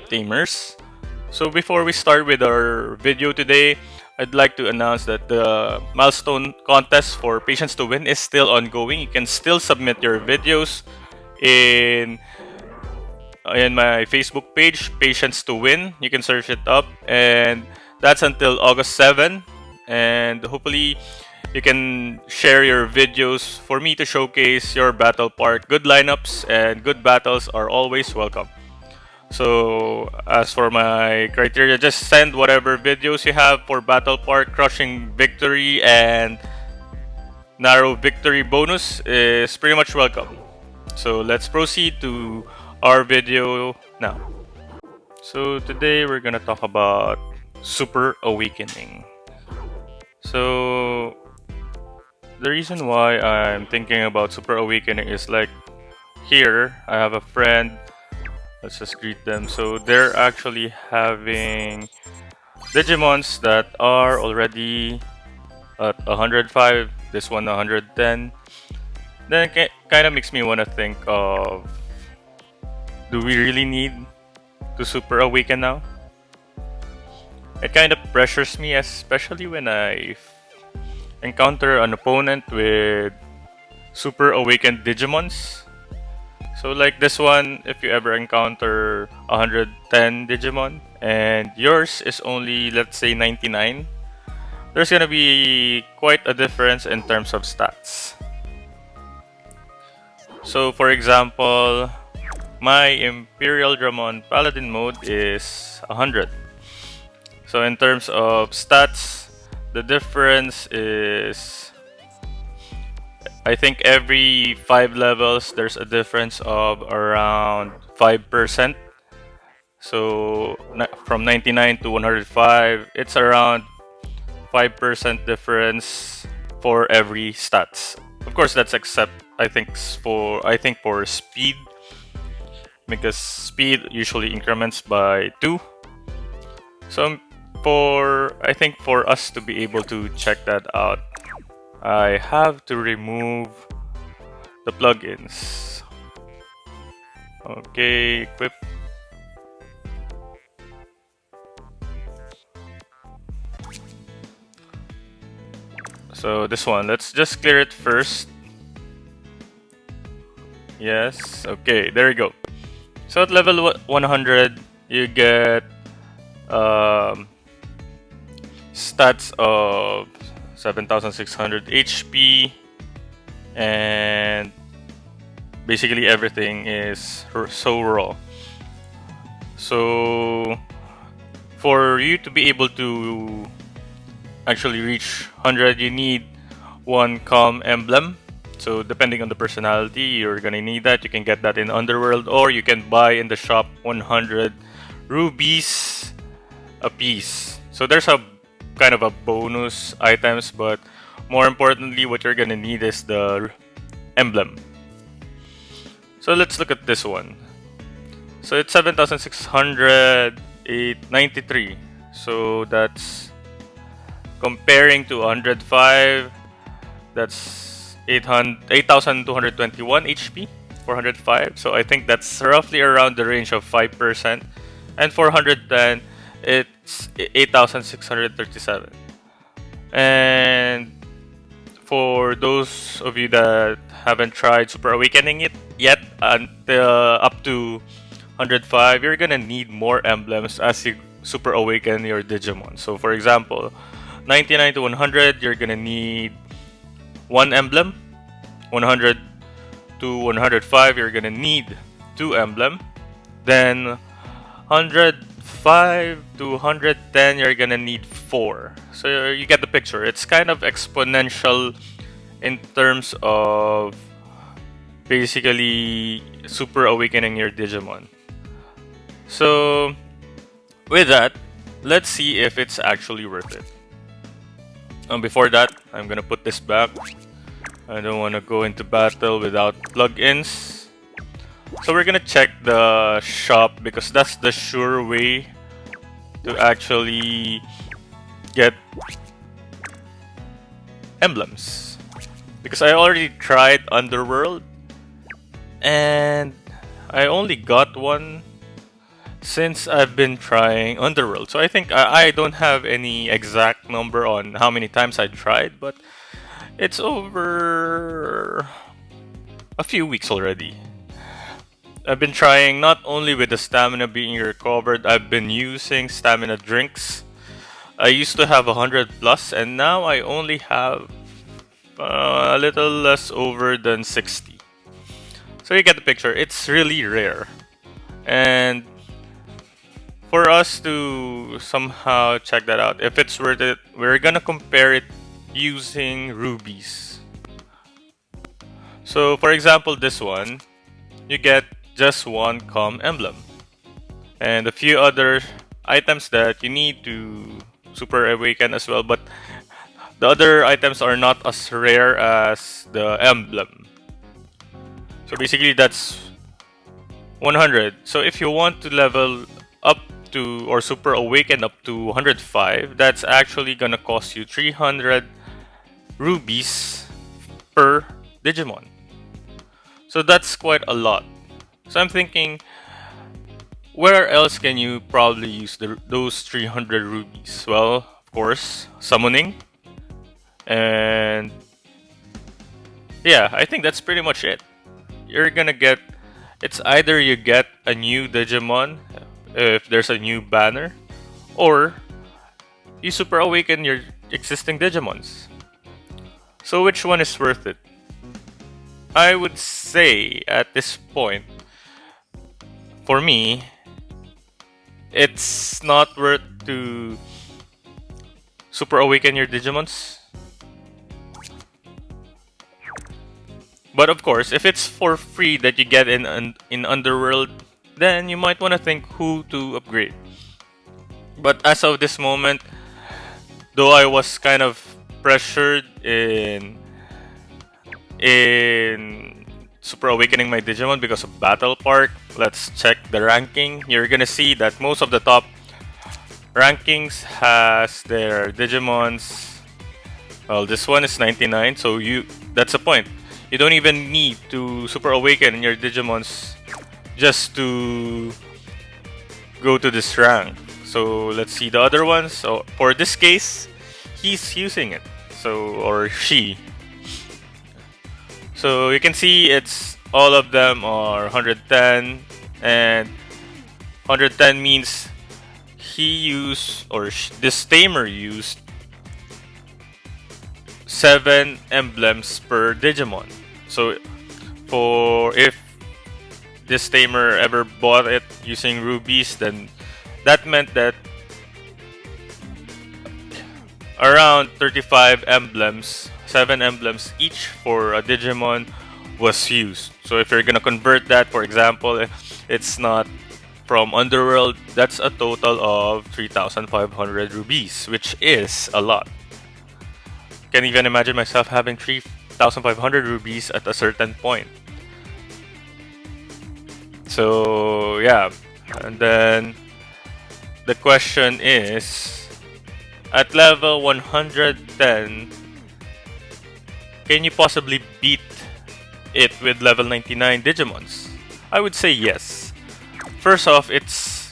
gamers? So before we start with our video today, I'd like to announce that the Milestone Contest for Patience to Win is still ongoing. You can still submit your videos in my Facebook page, Patience to Win. You can search it up, and that's until August 7. And hopefully, you can share your videos for me to showcase your battle part. Good lineups and good battles are always welcome. So, as for my criteria, just send whatever videos you have for battle part, crushing victory, and narrow victory bonus is pretty much welcome. So let's proceed to our video now. So today we're gonna talk about Super Awakening. So the reason why I'm thinking about Super Awakening is like here I have a friend. Let's just greet them. So they're actually having Digimons that are already at 105. This one 110. Then it kind of makes me want to think of, do we really need to Super Awaken now? It kind of pressures me, especially when I encounter an opponent with Super Awakened Digimons. So like this one, if you ever encounter 110 Digimon and yours is only, let's say, 99, there's gonna be quite a difference in terms of stats. So for example, my Imperial Dramon Paladin mode is 100. So in terms of stats, the difference is, I think every 5 levels there's a difference of around 5%. So from 99 to 105, it's around 5% difference for every stats. Of course, that's except I think for speed, because speed usually increments by 2. So I think for us to be able to check that out, I have to remove the plugins. Okay, equip. So this one, let's just clear it first. Yes, okay, there you go. So at level 100, you get stats of 7,600 HP, and basically everything is so raw. So for you to be able to actually reach 100, you need one calm emblem. So depending on the personality, you're gonna need that. You can get that in Underworld, or you can buy in the shop 100 rubies a piece. So there's a kind of a bonus items, but more importantly, what you're gonna need is the emblem. So let's look at this one. So it's 7,693. So that's comparing to 105. That's 8,221 HP for 105. So I think that's roughly around the range of 5%. And for 110, it's 8,637. And for those of you that haven't tried Super Awakening it yet, until up to 105, you're gonna need more emblems as you Super Awaken your Digimon. So for example, 99 to 100, you're gonna need one emblem. 100 to 105, you're gonna need 2 emblem. Then 105 to 110, you're gonna need 4. So you get the picture. It's kind of exponential in terms of basically Super Awakening your Digimon. So with that, let's see if it's actually worth it. Before that, I'm gonna put this back. I don't want to go into battle without plugins. So we're gonna check the shop, because that's the sure way to actually get emblems. Because I already tried Underworld and I only got one since I've been trying Underworld. So I think I don't have any exact number on how many times I tried, but it's over a few weeks already. I've been trying not only with the stamina being recovered, I've been using stamina drinks. I used to have 100 plus, and now I only have a little less over than 60. So you get the picture, it's really rare. And for us to somehow check that out, if it's worth it, we're gonna compare it using rubies. So for example, this one, you get just one calm emblem. And a few other items that you need to super awaken as well, but the other items are not as rare as the emblem. So basically that's 100. So if you want to level up to or super awaken up to 105, that's actually gonna cost you 300 rubies per Digimon. So that's quite a lot. So I'm thinking, where else can you probably use those 300 rubies? Well, of course, summoning. And yeah, I think that's pretty much it. You're gonna get, it's either you get a new Digimon if there's a new banner, or you super awaken your existing Digimons. So which one is worth it? I would say at this point, for me, it's not worth to super awaken your Digimons. But of course, if it's for free that you get in Underworld, then you might want to think who to upgrade. But as of this moment, though I was kind of pressured in super awakening my Digimon because of Battle Park, let's check the ranking. You're gonna see that most of the top rankings has their Digimons. Well, this one is 99, so that's the point. You don't even need to super awaken your Digimons just to go to this rank. So let's see the other ones. So for this case, he's using it. So, or she. So you can see it's all of them are 110, and 110 means he used, or this tamer used 7 emblems per Digimon. So for if this tamer ever bought it using rubies, then that meant that around 35 emblems, 7 emblems each for a Digimon was used. So if you're gonna convert that, for example, it's not from Underworld, that's a total of 3,500 rubies, which is a lot. Can't even imagine myself having 3,500 rubies at a certain point. So yeah, and then the question is, at level 110, can you possibly beat it with level 99 Digimons? I would say yes. First off,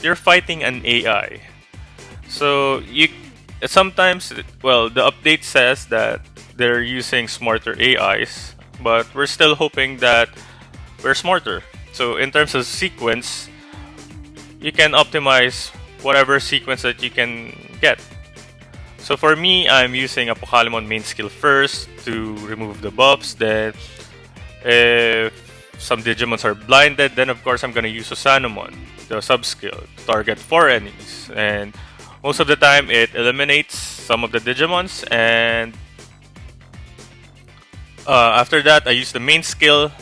you're fighting an AI. So you sometimes, well, the update says that they're using smarter AIs, but we're still hoping that we're smarter. So in terms of sequence, you can optimize whatever sequence that you can get. So for me, I'm using Apocalypse main skill first to remove the buffs. Then if some Digimons are blinded, then of course I'm gonna use Susanamon, the sub skill, to target 4 enemies. And most of the time it eliminates some of the Digimons, and after that I use the main skill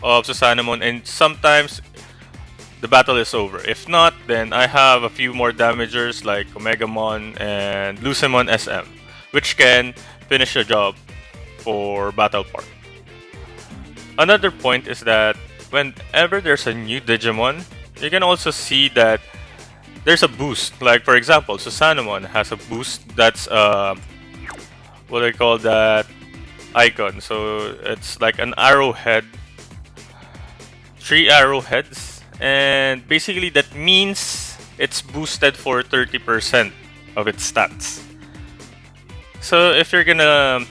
of Susanamon, and sometimes the battle is over. If not, then I have a few more damagers like Omegamon and Lucemon SM, which can finish the job for Battle Park. Another point is that whenever there's a new Digimon, you can also see that there's a boost. Like for example, Susanamon has a boost that's what do I call that icon? So it's like an arrowhead, 3 arrowheads, and basically that means it's boosted for 30% of its stats. So if you're gonna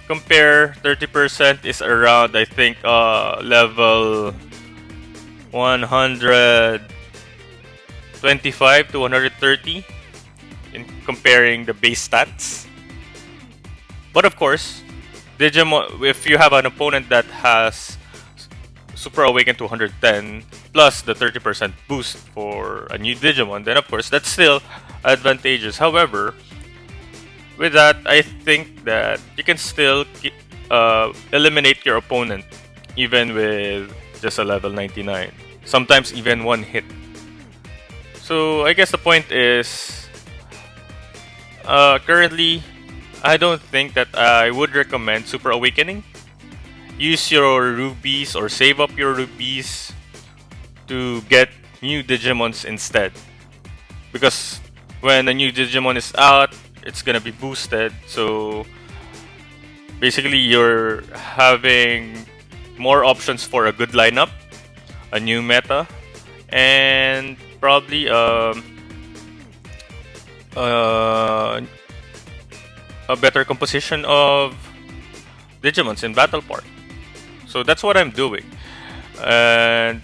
compare, 30% is around, I think, level 125 to 130 in comparing the base stats. But of course, Digimon, if you have an opponent that has Super Awaken to 110 plus the 30% boost for a new Digimon, then of course that's still advantageous. However, with that, I think that you can still eliminate your opponent even with just a level 99. Sometimes even one hit. So I guess the point is, currently, I don't think that I would recommend Super Awakening. Use your rubies or save up your rubies to get new Digimons instead. Because when a new Digimon is out, it's gonna be boosted. So basically, you're having more options for a good lineup, a new meta, and probably uh, a better composition of Digimons in Battle Park. So that's what I'm doing. And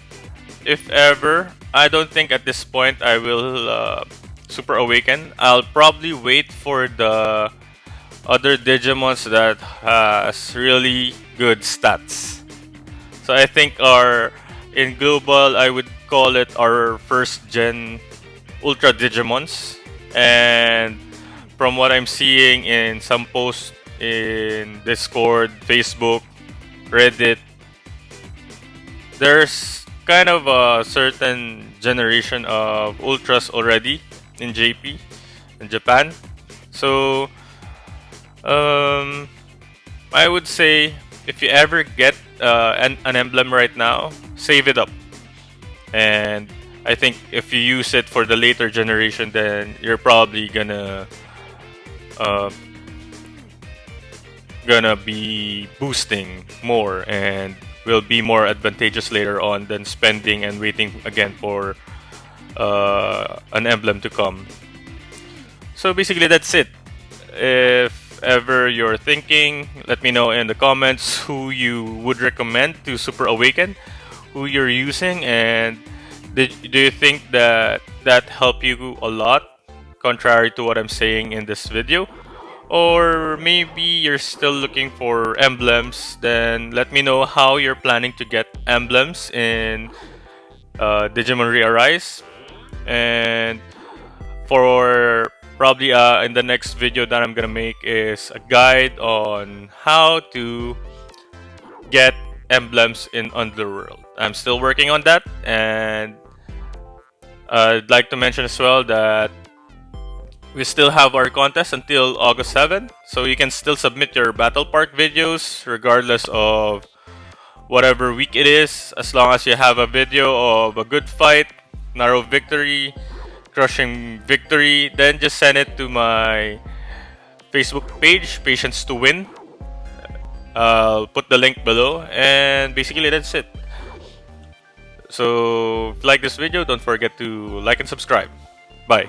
if ever, I don't think at this point I will Super Awaken. I'll probably wait for the other Digimons that has really good stats. So I think in global, I would call it our first gen Ultra Digimons. And from what I'm seeing in some posts in Discord, Facebook, Reddit, there's kind of a certain generation of Ultras already in JP, in Japan. So um, I would say if you ever get an emblem right now, save it up. And I think if you use it for the later generation, then you're probably uh, gonna be boosting more and will be more advantageous later on than spending and waiting again for an emblem to come. So basically, that's it. If ever you're thinking, let me know in the comments who you would recommend to Super Awaken, who you're using, and do you think that that helped you a lot, contrary to what I'm saying in this video? Or maybe you're still looking for emblems, then let me know how you're planning to get emblems in Digimon ReArise. And for probably in the next video that I'm gonna make is a guide on how to get emblems in Underworld. I'm still working on that, and I'd like to mention as well that we still have our contest until August 7th, so you can still submit your Battle Park videos regardless of whatever week it is, as long as you have a video of a good fight, narrow victory, crushing victory, then just send it to my Facebook page, Patience to Win. I'll put the link below, and basically that's it. So if you like this video, don't forget to like and subscribe. Bye.